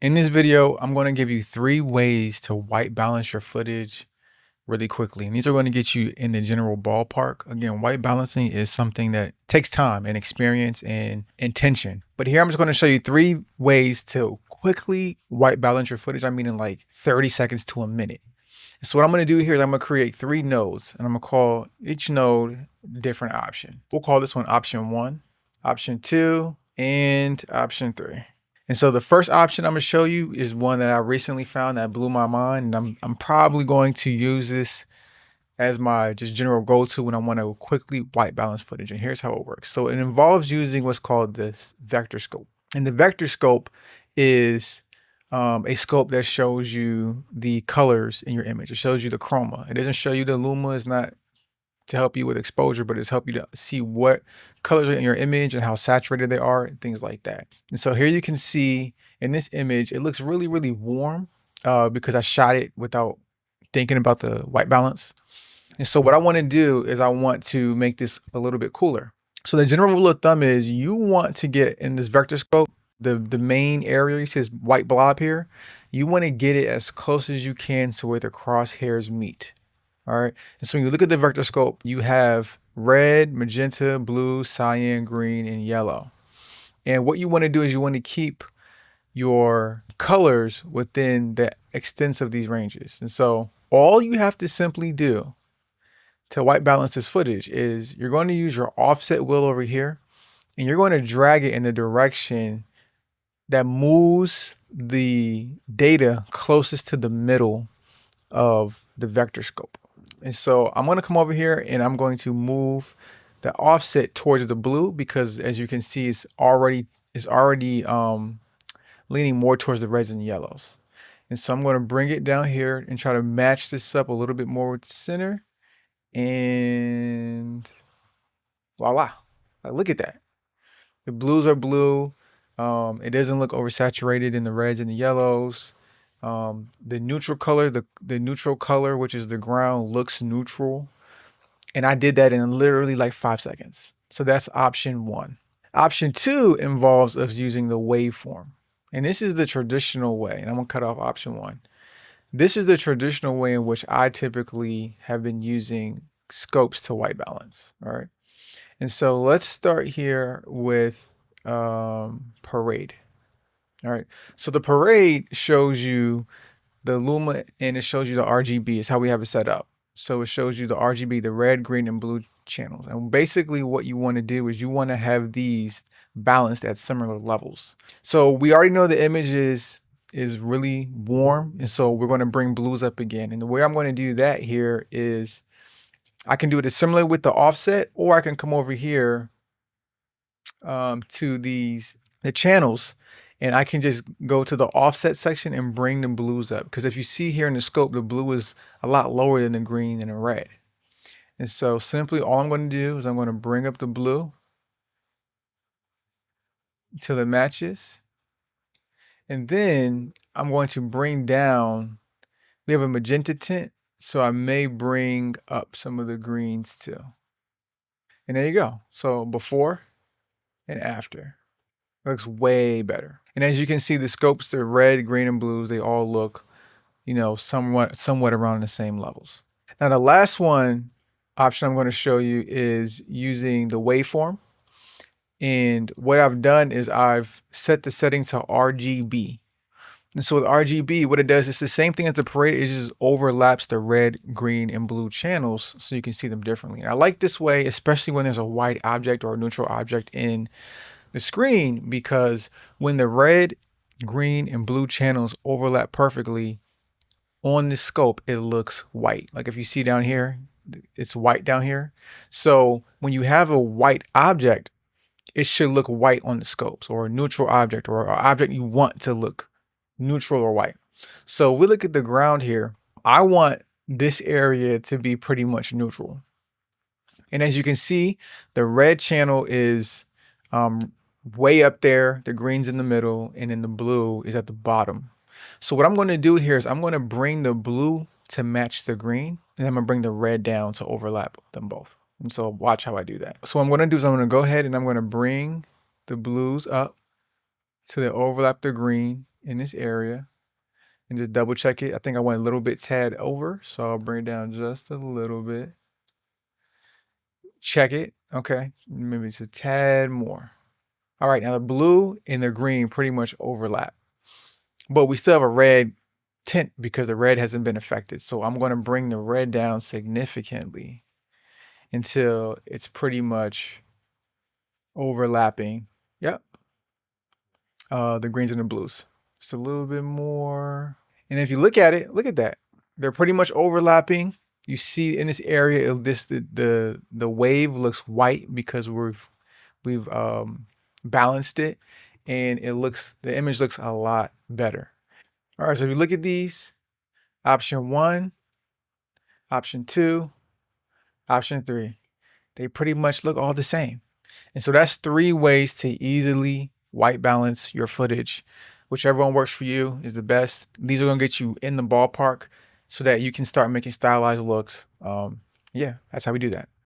In this video, I'm going to give you 3 ways to white balance your footage really quickly. And these are going to get you in the general ballpark. Again, white balancing is something that takes time and experience and intention. But here I'm just going to show you 3 ways to quickly white balance your footage. I mean in like 30 seconds to a minute. So what I'm going to do here is I'm going to create 3 nodes and I'm going to call each node a different option. We'll call this one option 1, option 2, and option 3. And so the first option I'm going to show you is one that I recently found that blew my mind. And I'm probably going to use this as my just general go-to when I want to quickly white balance footage. And here's how it works. So it involves using what's called this Vectorscope. And the Vectorscope is a scope that shows you the colors in your image. It shows you the chroma. It doesn't show you the luma. It's not to help you with exposure, but it's help you to see what colors are in your image and how saturated they are and things like that. And so here you can see in this image, it looks really, really warm because I shot it without thinking about the white balance. And so what I want to do is I want to make this a little bit cooler. So the general rule of thumb is you want to get in this Vectorscope, the main area, you see this white blob here, you want to get it as close as you can to where the crosshairs meet. All right. And so when you look at the Vectorscope, you have red, magenta, blue, cyan, green, and yellow. And what you want to do is you want to keep your colors within the extents of these ranges. And so all you have to simply do to white balance this footage is you're going to use your offset wheel over here and you're going to drag it in the direction that moves the data closest to the middle of the Vectorscope. And so I'm going to come over here and I'm going to move the offset towards the blue because as you can see, it's already leaning more towards the reds and yellows. And so I'm going to bring it down here and try to match this up a little bit more with the center. And voila, look at that. The blues are blue. It doesn't look oversaturated in the reds and the yellows. The neutral color, the neutral color, which is the ground, looks neutral. And I did that in literally like 5 seconds. So that's option 1. Option 2 involves us using the waveform. And this is the traditional way. And I'm going to cut off option 1. This is the traditional way in which I typically have been using scopes to white balance. All right. And so let's start here with Parade. All right, so the Parade shows you the luma and it shows you the RGB. It's how we have it set up. So it shows you the RGB, the red, green, and blue channels. And basically what you want to do is you want to have these balanced at similar levels. So we already know the image is really warm. And so we're going to bring blues up again. And the way I'm going to do that here is I can do it as similar with the offset, or I can come over here to the channels. And I can just go to the offset section and bring the blues up. Because if you see here in the scope, the blue is a lot lower than the green and the red. And so simply all I'm going to do is I'm going to bring up the blue until it matches. And then I'm going to bring down, we have a magenta tint, so I may bring up some of the greens too. And there you go. So before and after. It looks way better. And as you can see, the scopes, the red, green, and blues, they all look, you know, somewhat around the same levels. Now, the last option I'm going to show you is using the waveform. And what I've done is I've set the setting to RGB. And so with RGB, what it does is the same thing as the Parade. It just overlaps the red, green, and blue channels so you can see them differently. And I like this way, especially when there's a white object or a neutral object in the screen, because when the red, green, and blue channels overlap perfectly on this scope, it looks white. Like if you see down here, it's white down here. So when you have a white object, it should look white on the scopes, or a neutral object, or an object you want to look neutral or white. So we look at the ground here. I want this area to be pretty much neutral. And as you can see, the red channel is way up there, the green's in the middle, and then the blue is at the bottom. So what I'm going to do here is I'm going to bring the blue to match the green, and I'm going to bring the red down to overlap them both. And so watch how I do that. So what I'm going to do is I'm going to go ahead and I'm going to bring the blues up to overlap the green, in this area and just double check it. I think I went a little bit tad over, so I'll bring it down just a little bit. Check it. Okay, maybe just a tad more. All right, now the blue and the green pretty much overlap, but we still have a red tint because the red hasn't been affected. So I'm going to bring the red down significantly until it's pretty much overlapping. Yep. The greens and the blues. Just a little bit more. And if you look at it, look at that. They're pretty much overlapping. You see in this area, the wave looks white because we've balanced it, and the image looks a lot better. All right, so if you look at these, option 1, option 2, option 3, they pretty much look all the same. And so that's 3 ways to easily white balance your footage. Whichever one works for you is the best. These are gonna get you in the ballpark so that you can start making stylized looks. Yeah, that's how we do that.